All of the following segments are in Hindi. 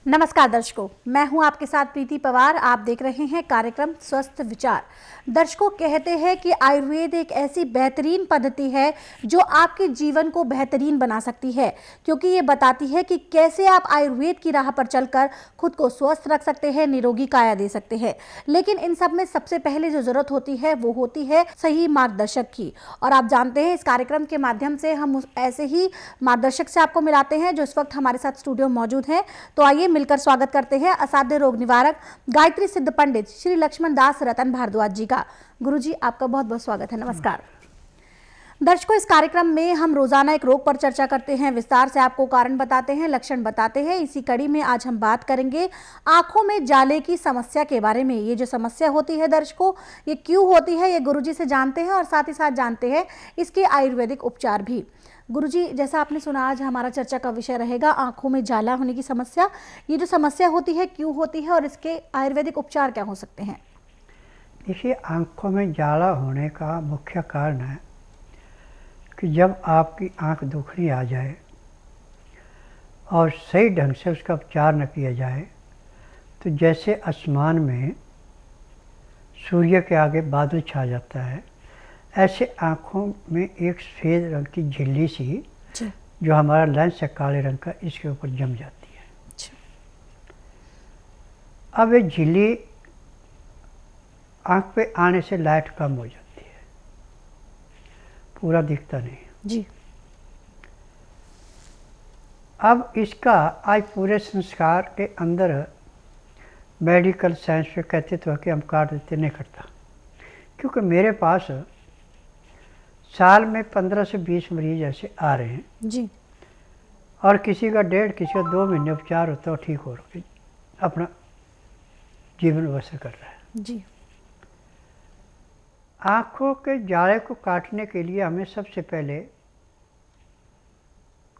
नमस्कार दर्शकों, मैं हूं आपके साथ प्रीति पवार। आप देख रहे हैं कार्यक्रम स्वस्थ विचार। दर्शकों, कहते हैं कि आयुर्वेद एक ऐसी बेहतरीन पद्धति है जो आपके जीवन को बेहतरीन बना सकती है, क्योंकि ये बताती है कि कैसे आप आयुर्वेद की राह पर चलकर खुद को स्वस्थ रख सकते हैं, निरोगी काया दे सकते हैं। लेकिन इन सब में सबसे पहले जो जरूरत होती है वो होती है सही मार्गदर्शक की। और आप जानते हैं, इस कार्यक्रम के माध्यम से हम ऐसे ही मार्गदर्शक से आपको मिलाते हैं जो इस वक्त हमारे साथ स्टूडियो में मौजूद हैं। तो आइए मिलकर स्वागत करते हैं असाध्य रोग निवारक गायत्री सिद्ध पंडित श्री लक्ष्मण दास रतन भारद्वाज जी का। गुरुजी, आपका बहुत बहुत स्वागत है। नमस्कार दर्शकों, इस कार्यक्रम में हम रोजाना एक रोग पर चर्चा करते हैं, विस्तार से आपको कारण बताते हैं, लक्षण बताते हैं। इसी कड़ी में आज हम बात करेंगे आंखों में जाले की समस्या के बारे में। ये जो समस्या होती है दर्शकों, ये क्यों होती है, ये गुरुजी से जानते हैं और साथ ही साथ जानते हैं इसके आयुर्वेदिक उपचार भी। गुरुजी, जैसा आपने सुना, आज हमारा चर्चा का विषय रहेगा आंखों में जाला होने की समस्या। ये जो समस्या होती है क्यों होती है और इसके आयुर्वेदिक उपचार क्या हो सकते हैं? देखिए, आँखों में जाला होने का मुख्य कारण है कि जब आपकी आँख दुखनी आ जाए और सही ढंग से उसका उपचार न किया जाए तो जैसे आसमान में सूर्य के आगे बादल छा जाता है, ऐसे आँखों में एक सफ़ेद रंग की झिल्ली सी जो हमारा लेंस है काले रंग का, इसके ऊपर जम जाती है। अब ये झिल्ली आँख पे आने से लाइट कम हो जाती है, पूरा दिखता नहीं जी। अब इसका आज पूरे संस्कार के अंदर मेडिकल साइंस पे कहते तो कि हम काट देते, नहीं करता, क्योंकि मेरे पास साल में 15 से 20 मरीज ऐसे आ रहे हैं जी। और किसी का 1.5, किसी का 2 महीने उपचार होता है, ठीक हो रहा है, अपना जीवन बसर कर रहा है। जी। आँखों के जाले को काटने के लिए हमें सबसे पहले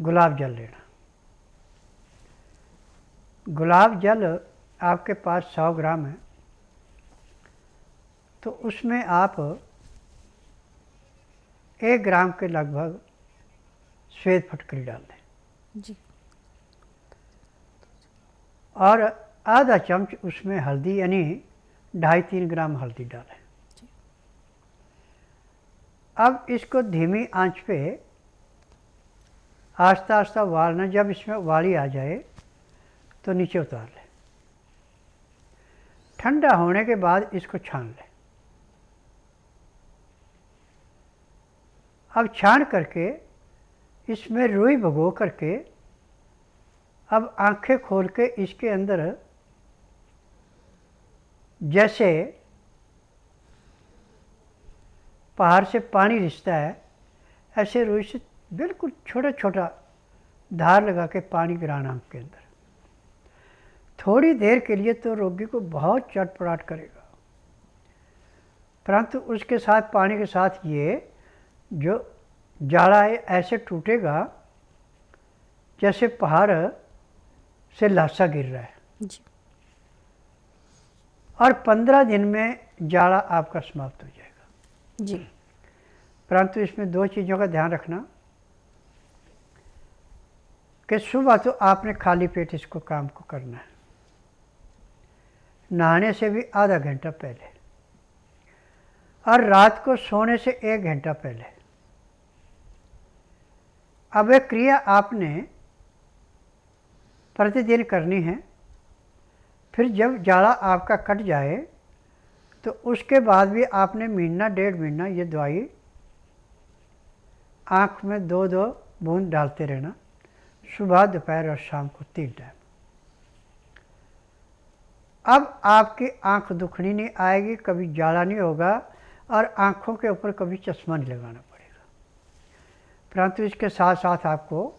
गुलाब जल लेना। गुलाब जल आपके पास 100 ग्राम है तो उसमें आप 1 ग्राम के लगभग श्वेत फटकरी डाल दें जी। और आधा चम्मच उसमें हल्दी, यानी 2.5-3 ग्राम हल्दी डालें। अब इसको धीमी आंच पे आस्ता आस्ता उबालना। जब इसमें उबाली आ जाए तो नीचे उतार लें। ठंडा होने के बाद इसको छान लें। अब छान करके इसमें रुई भिगो करके अब आंखें खोल के इसके अंदर जैसे पहाड़ से पानी रिसता है, ऐसे रुई से बिल्कुल छोटा छोटा धार लगा के पानी गिराना आँख के अंदर। थोड़ी देर के लिए तो रोगी को बहुत चटपटाहट करेगा, परंतु उसके साथ पानी के साथ ये जो जाड़ा है ऐसे टूटेगा जैसे पहाड़ से लाशा गिर रहा है जी। और 15 दिन में जाड़ा आपका समाप्त हो जाएगा जी। परंतु इसमें 2 चीज़ों का ध्यान रखना कि सुबह तो आपने खाली पेट इसको काम को करना है, नहाने से भी आधा घंटा पहले, और रात को सोने से 1 घंटा पहले। अब यह क्रिया आपने प्रतिदिन करनी है। फिर जब जाड़ा आपका कट जाए तो उसके बाद भी आपने महीना 1.5 महीना ये दवाई आँख में 2-2 बूंद डालते रहना, सुबह, दोपहर और शाम को 3 टाइम। अब आपकी आँख दुखनी नहीं आएगी, कभी जाड़ा नहीं होगा और आँखों के ऊपर कभी चश्मा नहीं लगाना पड़ेगा। परंतु इसके साथ साथ आपको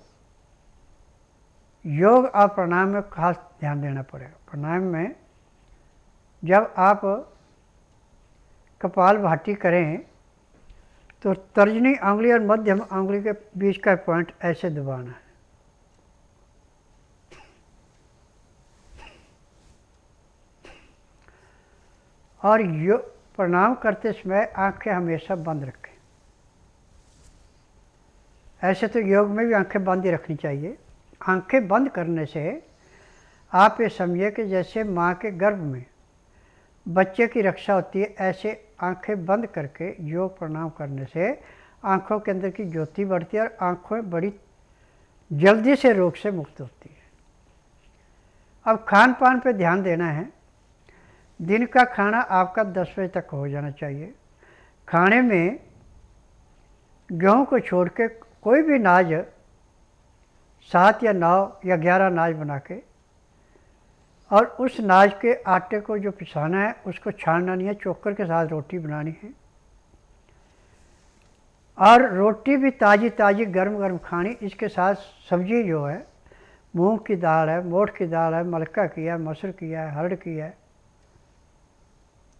योग और प्राणायाम में खास ध्यान देना पड़ेगा। प्राणायाम में जब आप कपालभाति करें तो तर्जनी उंगली और मध्यम उंगली के बीच का पॉइंट ऐसे दबाना है। और प्रणाम करते समय आंखें हमेशा बंद रखें। ऐसे तो योग में भी आंखें बंद ही रखनी चाहिए। आंखें बंद करने से आप ये समझिए कि जैसे माँ के गर्भ में बच्चे की रक्षा होती है, ऐसे आंखें बंद करके योग प्राणायाम करने से आंखों के अंदर की ज्योति बढ़ती है और आंखें बड़ी जल्दी से रोग से मुक्त होती है। अब खान पान पे ध्यान देना है। दिन का खाना आपका 10 बजे तक हो जाना चाहिए। खाने में गेहूं को छोड़ के कोई भी अनाज 7 या 9 या 11 अनाज बना के, और उस अनाज के आटे को जो पिसाना है उसको छानना नहीं है, चोकर के साथ रोटी बनानी है। और रोटी भी ताज़ी ताज़ी गर्म गर्म खानी। इसके साथ सब्जी जो है मूंग की दाल है, मोठ की दाल है, मलका की है, मसूर की है, हरड़ की है,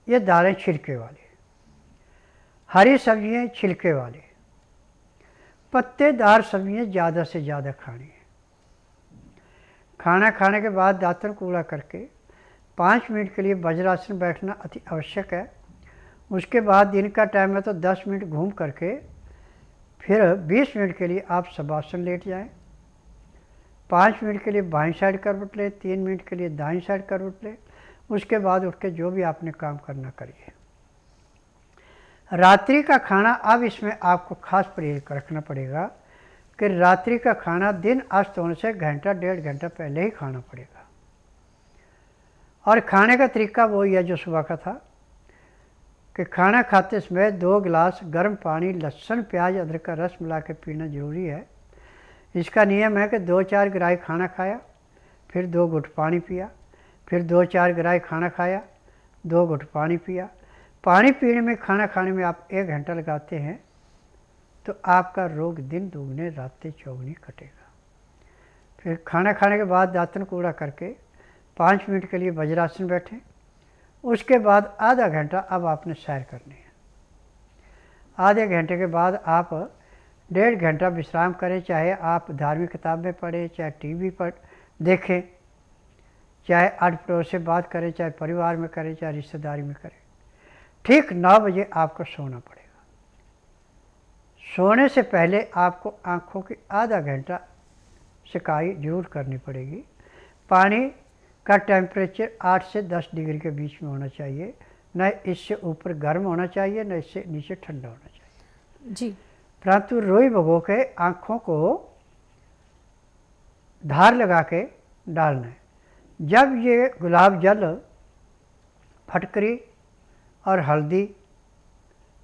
ये दालें छिलके वाली। हरी सब्जियाँ छिलके वाली, पत्तेदार सब्जियाँ ज़्यादा से ज़्यादा खानी है। खाना खाने के बाद दांतन कूड़ा करके 5 मिनट के लिए वज्रासन बैठना अति आवश्यक है। उसके बाद दिन का टाइम है तो 10 मिनट घूम करके फिर 20 मिनट के लिए आप शवासन लेट जाएं। 5 मिनट के लिए बाईं साइड करवट लें, 3 मिनट के लिए दाईं साइड करवट लें। उसके बाद उठ के जो भी आपने काम करना करिए। रात्रि का खाना, अब इसमें आपको खास परहेज रखना पड़ेगा कि रात्रि का खाना दिन अस्त होने से घंटा 1.5 घंटा पहले ही खाना पड़ेगा। और खाने का तरीका वही है जो सुबह का था कि खाना खाते समय 2 गिलास गर्म पानी, लहसुन प्याज अदरक का रस मिला के पीना जरूरी है। इसका नियम है कि 2-4 गिराई खाना खाया, फिर 2 घुट पानी पिया, फिर 2-4 गिराई खाना खाया, 2 घुट पानी पिया। पानी पीने में, खाना खाने में आप 1 घंटा लगाते हैं तो आपका रोग दिन दुगने रातें चौगुनी कटेगा। फिर खाना खाने के बाद दांतन कूड़ा करके 5 मिनट के लिए वज्रासन बैठें। उसके बाद आधा घंटा अब आपने सैर करनी है। आधे घंटे के बाद आप 1.5 घंटा विश्राम करें, चाहे आप धार्मिक किताबें पढ़ें, चाहे टीवी पर देखें, चाहे आड़ पड़ोस से बात करें, चाहे परिवार में करें, चाहे रिश्तेदारी में करें। ठीक 9 बजे आपको सोना पड़ेगा। सोने से पहले आपको आँखों की आधा घंटा सिकाई जरूर करनी पड़ेगी। पानी का टेम्परेचर 8 से 10 डिग्री के बीच में होना चाहिए, न इससे ऊपर गर्म होना चाहिए, न इससे नीचे ठंडा होना चाहिए जी। परंतु रुई भगो के आँखों को धार लगा के डालना है। जब ये गुलाब जल, फटकरी और हल्दी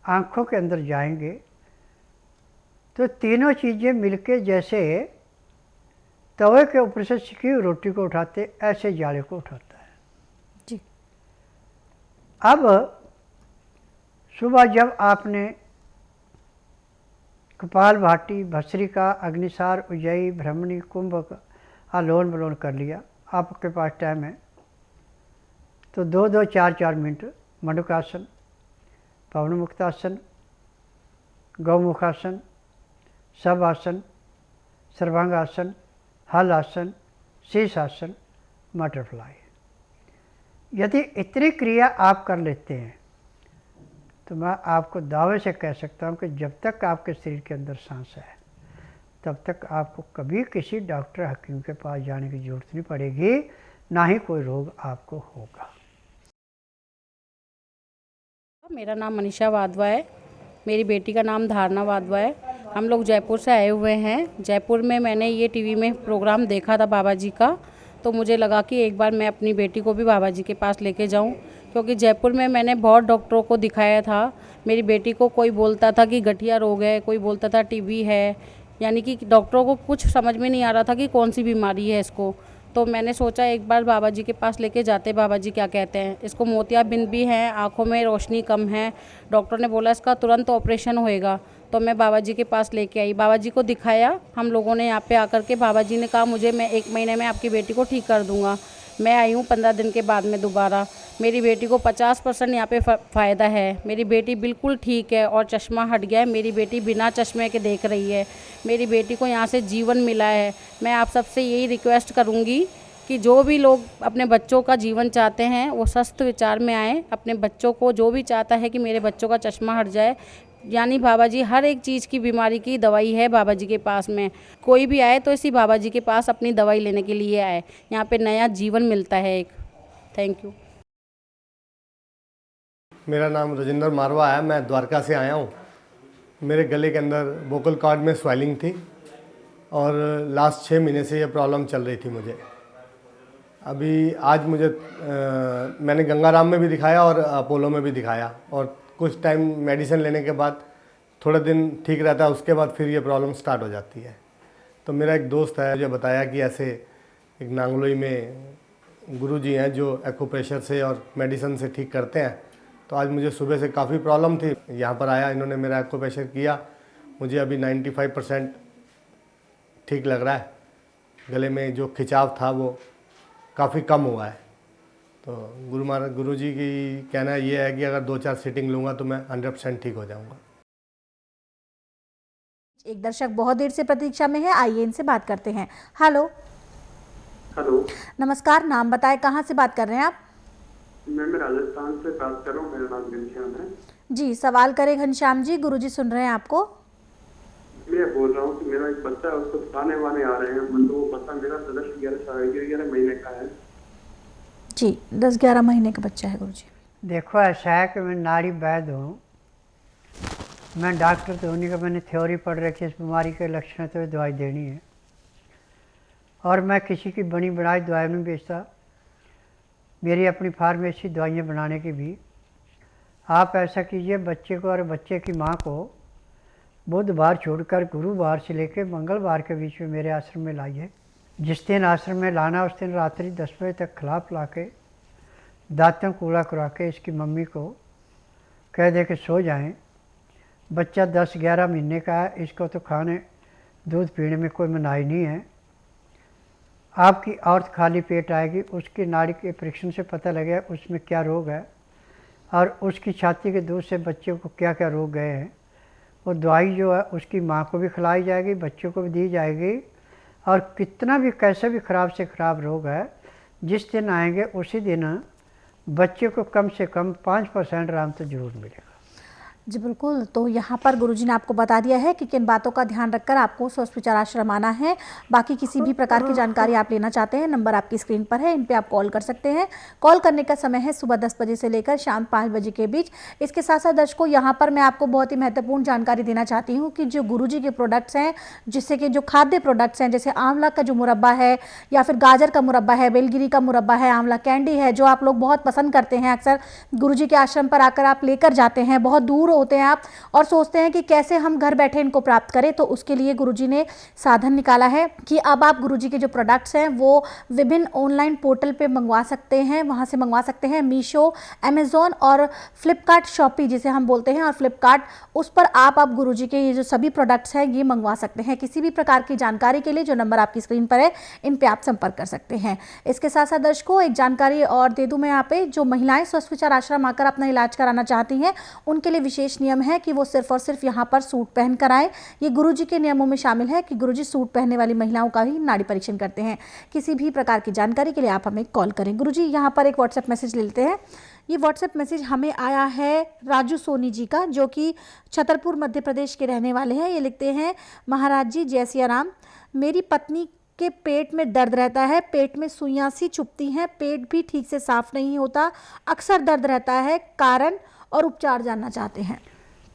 आँखों के अंदर जाएंगे तो तीनों चीज़ें मिलके जैसे तवे के ऊपर से सिकी हुई रोटी को उठाते, ऐसे जाले को उठाता है जी। अब सुबह जब आपने कपाल भाटी, भस्त्रिका, अग्निसार, उज्जयी, ब्रह्मणी, कुंभक आलोन विलोन कर लिया, आपके पास टाइम है तो 2-2, 4-4 मिनट मंडूकासन, पवनमुक्तासन, गौमुखासन, शवासन, सर्वांगासन, हल आसन, शीर्षासन, बटरफ्लाई। यदि इतनी क्रिया आप कर लेते हैं तो मैं आपको दावे से कह सकता हूँ कि जब तक आपके शरीर के अंदर सांस है तब तक आपको कभी किसी डॉक्टर हकीम के पास जाने की जरूरत नहीं पड़ेगी, ना ही कोई रोग आपको होगा। मेरा नाम मनीषा वाधवा है, मेरी बेटी का नाम धारणा वाधवा है। हम लोग जयपुर से आए हुए हैं। जयपुर में मैंने ये टीवी में प्रोग्राम देखा था बाबा जी का, तो मुझे लगा कि एक बार मैं अपनी बेटी को भी बाबा जी के पास लेके जाऊं, क्योंकि जयपुर में मैंने बहुत डॉक्टरों को दिखाया था। मेरी बेटी को कोई बोलता था कि गठिया रोग है, कोई बोलता था टीबी है, यानी कि डॉक्टरों को कुछ समझ में नहीं आ रहा था कि कौन सी बीमारी है इसको। तो मैंने सोचा एक बार बाबा जी के पास लेके जाते, बाबा जी क्या कहते हैं। इसको मोतियाबिंद भी हैं, आँखों में रोशनी कम है, डॉक्टर ने बोला इसका तुरंत ऑपरेशन होएगा। तो मैं बाबा जी के पास लेके आई, बाबा जी को दिखाया। हम लोगों ने यहाँ पे आकर के बाबा जी ने कहा मैं 1 महीने में आपकी बेटी को ठीक कर दूँगा। मैं आई हूँ 15 दिन के बाद में दोबारा। मेरी बेटी को 50% यहाँ पे फ़ायदा है। मेरी बेटी बिल्कुल ठीक है और चश्मा हट गया है। मेरी बेटी बिना चश्मे के देख रही है। मेरी बेटी को यहाँ से जीवन मिला है। मैं आप सबसे यही रिक्वेस्ट करूँगी कि जो भी लोग अपने बच्चों का जीवन चाहते हैं वो स्वस्थ विचार में आएँ। अपने बच्चों को, जो भी चाहता है कि मेरे बच्चों का चश्मा हट जाए, यानी बाबा जी हर एक चीज़ की बीमारी की दवाई है बाबा जी के पास में। कोई भी आए तो इसी बाबा जी के पास अपनी दवाई लेने के लिए आए। यहाँ पे नया जीवन मिलता है एक। Thank you. मेरा नाम राजेंद्र मारवा है, मैं द्वारका से आया हूँ। मेरे गले के अंदर वोकल कॉर्ड में स्वेलिंग थी और लास्ट 6 महीने से ये प्रॉब्लम चल रही थी मुझे। अभी आज मैंने गंगाराम में भी दिखाया और अपोलो में भी दिखाया और कुछ टाइम मेडिसिन लेने के बाद थोड़ा दिन ठीक रहता है, उसके बाद फिर ये प्रॉब्लम स्टार्ट हो जाती है। तो मेरा एक दोस्त है मुझे बताया कि ऐसे एक नांगलोई में गुरुजी हैं जो एक्यूप्रेशर से और मेडिसिन से ठीक करते हैं। तो आज मुझे सुबह से काफ़ी प्रॉब्लम थी, यहाँ पर आया, इन्होंने मेरा एक्यूप्रेशर किया, मुझे अभी 95% ठीक लग रहा है। गले में जो खिंचाव था वो काफ़ी कम हुआ है। तो गुरुजी की कहना ये है कि अगर 2-4 सीटिंग लूँगा तो मैं 100% ठीक हो जाऊँगा। एक दर्शक बहुत देर से प्रतीक्षा में है, आइए इनसे बात करते हैं। हेलो। हेलो, नमस्कार, नाम बताएं, कहाँ से बात कर रहे हैं आप? मैं राजस्थान से बात कर रहा हूँ। मेरा नाम घनश्याम है जी, सवाल करें घनश्याम जी, गुरुजी सुन रहे हैं आपको। मैं बोल रहा हूँ कि मेरा एक बच्चा है, उसको खाने वाने आ रहे हैं, मतलब वो बच्चा मेरा 10-11 महीने का है। जी, 10-11 महीने का बच्चा है गुरुजी। देखो ऐसा है कि मैं नाड़ी वैद्य हूँ, मैं डॉक्टर तो होने का मैंने थ्योरी पढ़ रखी है, इस बीमारी के लक्षण है तो दवाई देनी है। और मैं किसी की बनी बनाई दवाई नहीं बेचता, मेरी अपनी फार्मेसी दवाइयाँ बनाने की भी। आप ऐसा कीजिए, बच्चे को और बच्चे की माँ को बुधवार छोड़कर गुरुवार से लेकर मंगलवार के बीच में मेरे आश्रम में लाइए। जिस दिन आश्रम में लाना उस दिन रात्रि 10 बजे तक खिला पिला के दांतों कूड़ा करा के इसकी मम्मी को कह दे कि सो जाएं। बच्चा 10-11 महीने का है, इसको तो खाने दूध पीने में कोई मनाही नहीं है। आपकी औरत खाली पेट आएगी, उसकी नाड़ी के परीक्षण से पता लगेगा उसमें क्या रोग है और उसकी छाती के दूध से बच्चे को क्या क्या रोग गए हैं। वो दवाई जो है उसकी माँ को भी खिलाई जाएगी, बच्चों को भी दी जाएगी। और कितना भी कैसे भी ख़राब से ख़राब रोग है, जिस दिन आएंगे उसी दिन बच्चे को कम से कम 5% आराम तो ज़रूर मिलेगा। जी बिल्कुल, तो यहाँ पर गुरुजी ने आपको बता दिया है कि किन बातों का ध्यान रखकर आपको स्वस्थ विचार आश्रम आना है। बाकी किसी भी प्रकार की जानकारी आप लेना चाहते हैं, नंबर आपकी स्क्रीन पर है, इन पे आप कॉल कर सकते हैं। कॉल करने का समय है सुबह 10 बजे से लेकर शाम 5 बजे के बीच। इसके साथ साथ दर्शकों, यहाँ पर मैं आपको बहुत ही महत्वपूर्ण जानकारी देना चाहती हूँ कि जो गुरुजी के प्रोडक्ट्स हैं, जिससे कि जो खाद्य प्रोडक्ट्स हैं, जैसे आंवला का जो मुरब्बा है या फिर गाजर का मुरब्बा है, बेलगिरी का मुरब्बा है, आंवला कैंडी है, जो आप लोग बहुत पसंद करते हैं, अक्सर गुरुजी के आश्रम पर आकर आप लेकर जाते हैं, बहुत दूर होते हैं आप और सोचते हैं कि कैसे हम घर बैठे इनको प्राप्त करें। तो उसके लिए गुरुजी ने साधन निकाला है कि अब आप गुरुजी के जो प्रोडक्ट्स हैं वो विभिन्न ऑनलाइन पोर्टल पे मंगवा सकते हैं, वहां से मंगवा सकते हैं। मीशो, अमेजोन और फ्लिपकार्ट, शॉपी जिसे हम बोलते हैं, और फ्लिपकार्ट, उस पर आप गुरुजी के ये जो सभी प्रोडक्ट्स हैं ये मंगवा सकते हैं। किसी भी प्रकार की जानकारी के लिए जो नंबर आपकी स्क्रीन पर है, इन पे आप संपर्क कर सकते हैं। इसके साथ साथ दर्शकों, एक जानकारी और दे दूं मैं यहाँ पे, जो महिलाएं स्वस्थ विचार आश्रम आकर अपना इलाज कराना चाहती हैं, उनके लिए विशेष नियम है कि वो सिर्फ और सिर्फ यहाँ पर सूट पहन कर आए। ये गुरुजी के नियमों में शामिल है कि गुरुजी सूट पहनने वाली महिलाओं का ही नाड़ी परीक्षण करते हैं। किसी भी प्रकार की जानकारी के लिए आप हमें कॉल करें। गुरुजी, यहाँ पर एक व्हाट्सएप मैसेज ले लेते हैं। ये व्हाट्सएप मैसेज हमें आया है राजू सोनी जी का, जो कि छतरपुर मध्य प्रदेश के रहने वाले हैं। ये लिखते हैं, महाराज जी जय सिया राम, मेरी पत्नी के पेट में दर्द रहता है, पेट में सुइयां सी चुभती हैं, पेट भी ठीक से साफ नहीं होता, अक्सर दर्द रहता है, कारण और उपचार जानना चाहते हैं।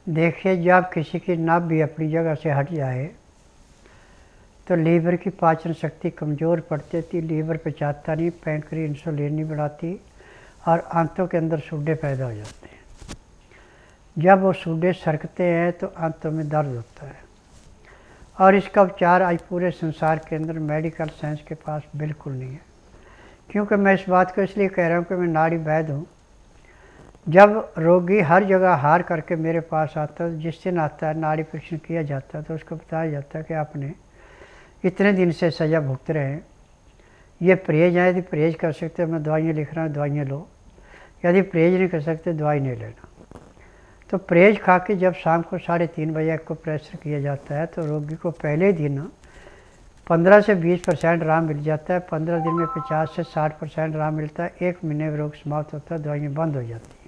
देखिए, जब किसी की नाभ भी अपनी जगह से हट जाए तो लीवर की पाचन शक्ति कमज़ोर पड़ती थी, लीवर पचाता नहीं, पैंक्री इंसुलिन नहीं बढ़ाती और आंतों के अंदर सूडे पैदा हो जाते हैं। जब वो सूडे सरकते हैं तो आंतों में दर्द होता है और इसका उपचार आज पूरे संसार के अंदर मेडिकल साइंस के पास बिल्कुल नहीं है। क्योंकि मैं इस बात को इसलिए कह रहा हूँ कि मैं नाड़ी वैद्य हूँ। जब रोगी हर जगह हार करके मेरे पास आता है, जिस दिन आता है नाड़ी परीक्षण किया जाता है तो उसको बताया जाता है कि आपने इतने दिन से सज़ा भुगत रहे हैं, ये परहेज है, यदि परहेज कर सकते मैं दवाइयाँ लिख रहा हूँ, दवाइयाँ लो, यदि परहेज नहीं कर सकते दवाई नहीं लेना। तो परहेज खा के जब शाम को 3:30 बजे को प्रेशर किया जाता है तो रोगी को पहले दिन 15 से 20% आराम मिल जाता है, 15 दिन में 50 से 60% आराम मिलता है, 1 महीने में रोग समाप्त होता है, दवाइयाँ बंद हो जाती हैं।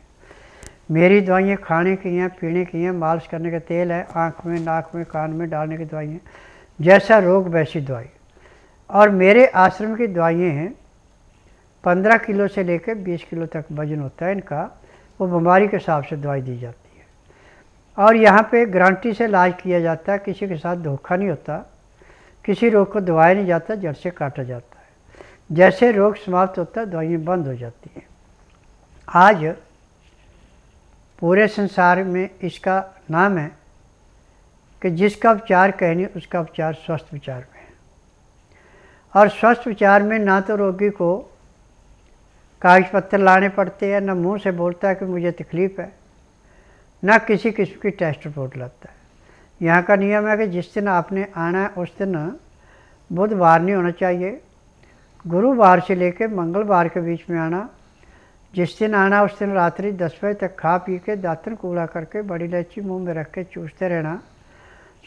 मेरी दवाइयाँ खाने की हैं, पीने की हैं, मालिश करने का तेल है, आँख में, नाक में, कान में डालने की दवाइयाँ, जैसा रोग वैसी दवाई। और मेरे आश्रम की दवाइयाँ हैं 15 किलो से लेकर 20 किलो तक वजन होता है इनका, वो बीमारी के हिसाब से दवाई दी जाती है। और यहाँ पे गारंटी से इलाज किया जाता है, किसी के साथ धोखा नहीं होता, किसी रोग को दबाया नहीं जाता, जड़ से काटा जाता है। जैसे रोग समाप्त होता है दवाइयाँ बंद हो जाती हैं। आज पूरे संसार में इसका नाम है कि जिसका उपचार कहनी उसका उपचार स्वस्थ विचार में है। और स्वस्थ विचार में ना तो रोगी को कागज पत्तर लाने पड़ते हैं, ना मुंह से बोलता है कि मुझे तकलीफ़ है, ना किसी किस्म की टेस्ट रिपोर्ट लाता है। यहाँ का नियम है कि जिस दिन आपने आना है उस दिन बुधवार नहीं होना चाहिए, गुरुवार से लेकर मंगलवार के बीच में आना। जिस दिन आना उस दिन रात्रि 10 बजे तक खा पी के दातन कूड़ा करके बड़ी इलायची मुंह में रख के चूसते रहना।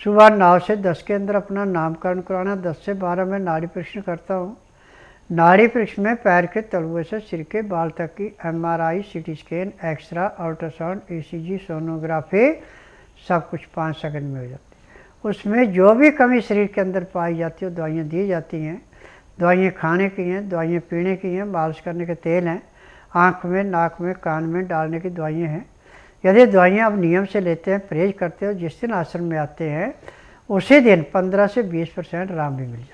सुबह 9 से 10 के अंदर अपना नामकरण कराना। 10 से 12 में नाड़ी परीक्षण करता हूँ। नाड़ी परीक्षण में पैर के तलुए से सिर के बाल तक की MRI, CT scan, x-ray, ultrasound, ECG, sonography सब कुछ 5 सेकंड में हो जाती है। उसमें जो भी कमी शरीर के अंदर पाई जाती है वो दवाइयाँ दी जाती हैं। दवाइयाँ खाने की हैं, दवाइयाँ पीने की हैं, मालिश करने के तेल हैं, आँख में, नाक में, कान में डालने की दवाइयाँ हैं। यदि दवाइयाँ आप नियम से लेते हैं, परहेज करते हो, जिस दिन आश्रम में आते हैं उसी दिन 15 से 20% आराम भी मिल जाता है।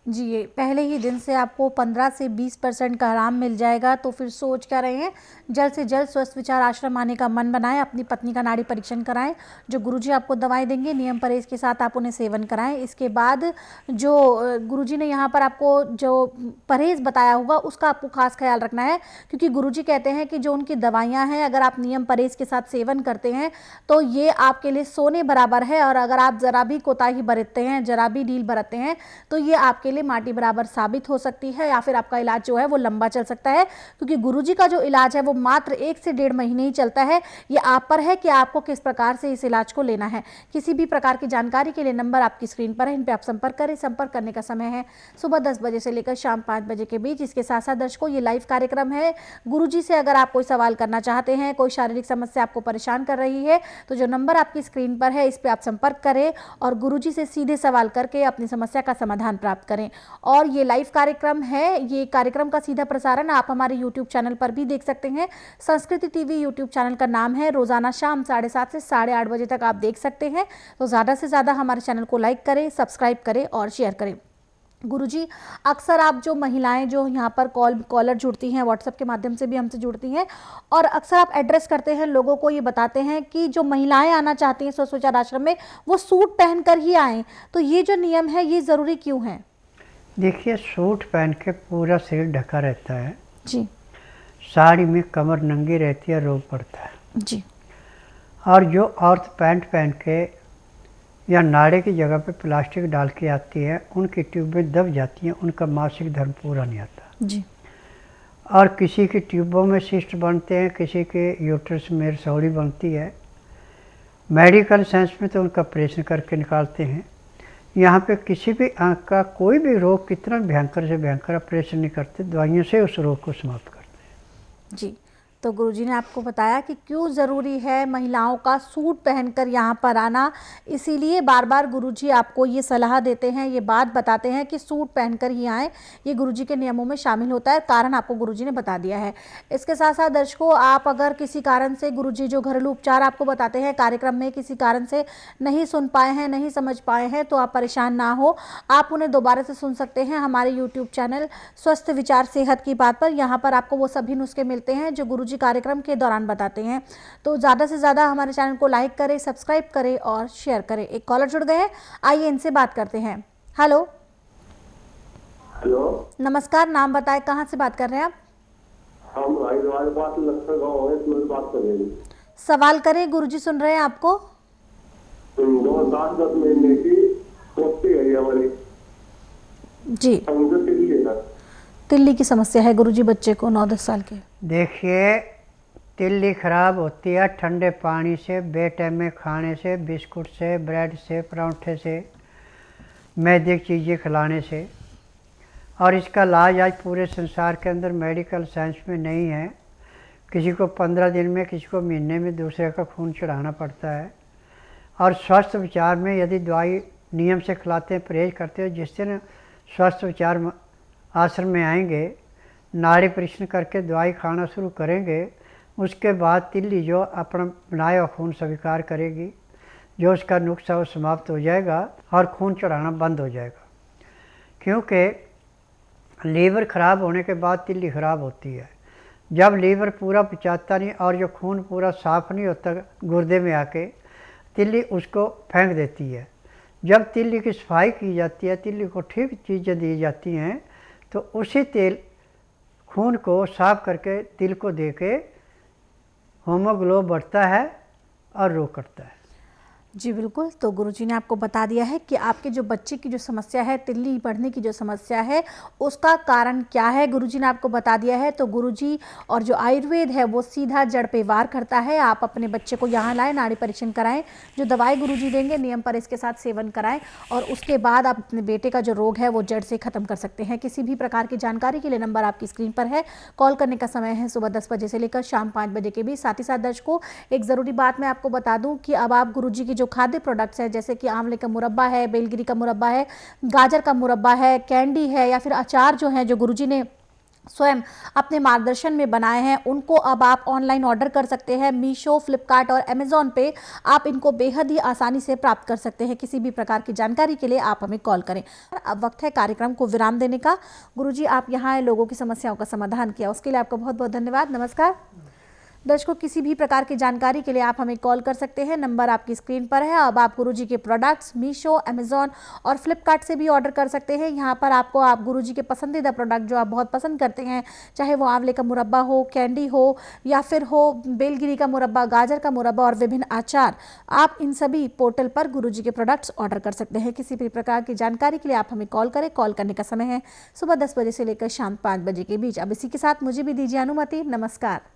जी, ये पहले ही दिन से आपको 15 से 20% का आराम मिल जाएगा। तो फिर सोच क्या रहे हैं, जल्द से जल्द स्वस्थ विचार आश्रम आने का मन बनाएं, अपनी पत्नी का नाड़ी परीक्षण कराएं, जो गुरुजी आपको दवाएं देंगे नियम परहेज के साथ आप उन्हें सेवन कराएं। इसके बाद जो गुरुजी ने यहाँ पर आपको जो परहेज बताया होगा उसका आपको खास ख्याल रखना है, क्योंकि गुरुजी कहते हैं कि जो उनकी दवाइयाँ हैं अगर आप नियम परहेज के साथ सेवन करते हैं तो ये आपके लिए सोने बराबर है, और अगर आप ज़रा भी कोताही बरतते हैं, ज़रा भी ढील बरतते हैं तो ये आपके लिए माटी बराबर साबित हो सकती है, या फिर आपका इलाज जो है वो लंबा चल सकता है। क्योंकि गुरुजी का जो इलाज है वो मात्र 1 से 1.5 महीने ही चलता है। ये आप पर है कि आपको किस प्रकार से इस इलाज को लेना है। किसी भी प्रकार की जानकारी के लिए नंबर आपकी स्क्रीन पर है, इन पर आप संपर्क करें। संपर्क करने का समय है सुबह 10 बजे से लेकर शाम 5 बजे के बीच। इसके साथ साथ दर्शकों ये लाइव कार्यक्रम है। गुरुजी से अगर आप कोई सवाल करना चाहते हैं, कोई शारीरिक समस्या आपको परेशान कर रही है, तो जो नंबर आपकी स्क्रीन पर है इस पर आप संपर्क करें और गुरुजी से सीधे सवाल करके अपनी समस्या का समाधान प्राप्त करें। और ये लाइव कार्यक्रम है, ये कार्यक्रम का सीधा प्रसारण आप हमारे YouTube चैनल पर भी देख सकते हैं। संस्कृति टीवी YouTube चैनल का नाम है। रोजाना शाम 7:30 से 8:30 बजे तक आप देख सकते हैं। तो ज़्यादा से ज़्यादा हमारे चैनल को लाइक करें, सब्सक्राइब करें और शेयर करें। गुरुजी, अक्सर आप जो महिलाएं जो यहाँ पर कॉलर जुड़ती हैं, व्हाट्सएप के माध्यम से भी हमसे जुड़ती हैं, और अक्सर आप एड्रेस करते हैं लोगों को, ये बताते हैं कि जो महिलाएं आना चाहती हैं स्वस्थ विचार आश्रम में वो सूट पहनकर ही आएँ। तो ये जो नियम है ये ज़रूरी क्यों है? देखिए, सूट पहन के पूरा शरीर ढका रहता है जी साड़ी में कमर नंगी रहती है, रोग पड़ता है जी। और जो औरत पैंट पहन के या नाड़े की जगह पे प्लास्टिक डाल के आती है उनकी ट्यूबें दब जाती हैं, उनका मासिक धर्म पूरा नहीं आता जी। और किसी की ट्यूबों में सिस्ट बनते हैं, किसी के यूट्रस में रसौड़ी बनती है। मेडिकल साइंस में तो उनका ऑपरेशन करके निकालते हैं। यहाँ पे किसी भी आँख का कोई भी रोग कितना भयंकर से भयंकर ऑपरेशन नहीं करते, दवाइयों से उस रोग को समाप्त करते हैं। जी, तो गुरुजी ने आपको बताया कि क्यों ज़रूरी है महिलाओं का सूट पहनकर यहाँ पर आना। इसीलिए बार बार गुरुजी आपको ये सलाह देते हैं, ये बात बताते हैं कि सूट पहनकर ही आएँ। ये गुरुजी के नियमों में शामिल होता है, कारण आपको गुरुजी ने बता दिया है। इसके साथ साथ दर्शकों, आप अगर किसी कारण से गुरुजी जो घरेलू उपचार आपको बताते हैं कार्यक्रम में किसी कारण से नहीं सुन पाए हैं, नहीं समझ पाए हैं, तो आप परेशान ना हो, आप उन्हें दोबारा से सुन सकते हैं हमारे यूट्यूब चैनल स्वस्थ विचार सेहत की बात पर। यहाँ पर आपको वो सभी नुस्खे मिलते हैं जो गुरुजी कार्यक्रम के दौरान बताते हैं। तो ज़्यादा से ज़्यादा हमारे चैनल को लाइक करें, सब्सक्राइब करें और शेयर करें। एक कॉलर जुड़ गए हैं, आइए इनसे बात करते हैं। हेलो हेलो, नमस्कार, नाम बताएं, कहाँ से बात कर रहे हैं आप? हम हरिद्वार पास लक्ष्मण गाँव है, इसमें बात कर रहे हैं। सवाल करें, गुरुजी सुन रहे हैं आपको। 10 महीने की पोती है हमारी जी, तिल्ली की समस्या है गुरुजी बच्चे को 9-10 साल के। देखिए, तिल्ली खराब होती है ठंडे पानी से, बेटैमे खाने से, बिस्कुट से, ब्रेड से, पराठे से, मैदे की चीज़ें खिलाने से। और इसका इलाज आज पूरे संसार के अंदर मेडिकल साइंस में नहीं है किसी को 15 दिन में, किसी को महीने में दूसरे का खून चढ़ाना पड़ता है। और स्वस्थ विचार में यदि दवाई नियम से खिलाते हैं, परहेज करते हैं, जिस दिन स्वस्थ विचार आश्रम में आएंगे, नाड़ी परीक्षण करके दवाई खाना शुरू करेंगे, उसके बाद तिल्ली जो अपना बनाया हुआ खून स्वीकार करेगी, जो उसका नुक्स है वो समाप्त हो जाएगा और खून चढ़ाना बंद हो जाएगा। क्योंकि लीवर ख़राब होने के बाद तिल्ली ख़राब होती है। जब लीवर पूरा पचाता नहीं और जो खून पूरा साफ़ नहीं होता गुर्दे में आके, तिल्ली उसको फेंक देती है। जब तिल्ली की सफाई की जाती है, तिल्ली को ठीक चीज़ें दी जाती हैं, तो उसी तेल खून को साफ करके तिल को दे के होमोग्लोब बढ़ता है और रोग करता है। जी बिल्कुल। तो गुरुजी ने आपको बता दिया है कि आपके जो बच्चे की जो समस्या है, तिल्ली बढ़ने की जो समस्या है, उसका कारण क्या है, गुरुजी ने आपको बता दिया है। तो गुरुजी और जो आयुर्वेद है वो सीधा जड़ पे वार करता है। आप अपने बच्चे को यहाँ लाएं, नाड़ी परीक्षण कराएं, जो दवाई गुरुजी देंगे नियम पर इसके साथ सेवन कराएं, और उसके बाद आप अपने बेटे का जो रोग है वो जड़ से ख़त्म कर सकते हैं। किसी भी प्रकार की जानकारी के लिए नंबर आपकी स्क्रीन पर है। कॉल करने का समय है सुबह 10 बजे से लेकर शाम 5 बजे के बीच। साथ ही साथ दर्शकों, एक ज़रूरी बात मैं आपको बता दूँ कि अब आप गुरुजी की जो खाद्य प्रोडक्ट्स है, जैसे कि आंवले का मुरब्बा है, बेलगिरी का मुरब्बा है, गाजर का मुरब्बा है, कैंडी है, या फिर अचार जो है जो गुरुजी ने स्वयं अपने मार्गदर्शन में बनाए हैं, उनको अब आप ऑनलाइन ऑर्डर कर सकते हैं। मीशो, फ्लिपकार्ट और अमेज़ॉन पे आप इनको बेहद ही आसानी से प्राप्त कर सकते हैं। किसी भी प्रकार की जानकारी के लिए आप हमें कॉल करें। अब वक्त है कार्यक्रम को विराम देने का। गुरुजी, आप यहाँ आए, लोगों की समस्याओं का समाधान किया, उसके लिए आपका बहुत बहुत धन्यवाद। नमस्कार दर्शकों, किसी भी प्रकार की जानकारी के लिए आप हमें कॉल कर सकते हैं। नंबर आपकी स्क्रीन पर है। अब आप गुरुजी के प्रोडक्ट्स मीशो, अमेज़ॉन और फ्लिपकार्ट से भी ऑर्डर कर सकते हैं। यहाँ पर आपको आप गुरुजी के पसंदीदा प्रोडक्ट जो आप बहुत पसंद करते हैं, चाहे वो आंवले का मुरब्बा हो, कैंडी हो, या फिर हो बेलगिरी का मुरब्बा, गाजर का मुरब्बा और विभिन्न अचार, आप इन सभी पोर्टल पर गुरुजी के प्रोडक्ट्स ऑर्डर कर सकते हैं। किसी भी प्रकार की जानकारी के लिए आप हमें कॉल करें। कॉल करने का समय है सुबह 10 बजे से लेकर शाम 5 बजे के बीच। अब इसी के साथ मुझे भी दीजिए अनुमति। नमस्कार।